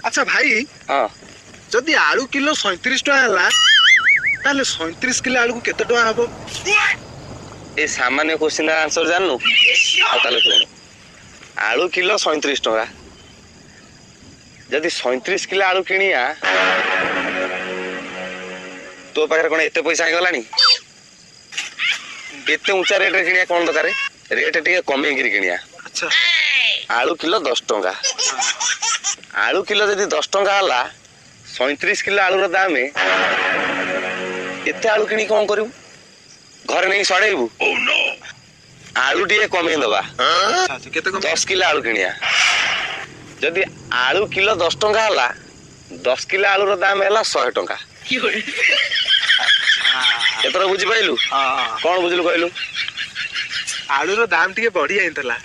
अच्छा भाई हाँ जदि आलू किलो 37 टका हला ताले 37 किलो आलू को केते टका हबो? ये सामान्य क्वेश्चन आंसर जाननु ताले सुन आलू किलो 37 टका जदि 37 किलो आलू किनिया तो पाखे कौन एते पैसा गलानी एते ऊंचा रेट रे किनिया कौन दरकार रेट टिके कमे गिरी किनिया अच्छा आलू किलो 10 टका आलू किलो जदि 10 टका हला 37 किलो आलू रो दाम एते आलू किनी कौन करू घर नहीं सड़ेबू आलू टिके कमे दबा अच्छा अच्छा केते कम 10 किलो आलू किनिया जदि आलू किलो 10 टका हला 10 किलो आलू रो दाम हैला 100 टका एतरा बुझी पाइलु हां कौन बुझलु कहलु आलू रो दाम टिके बढ़ी आइतला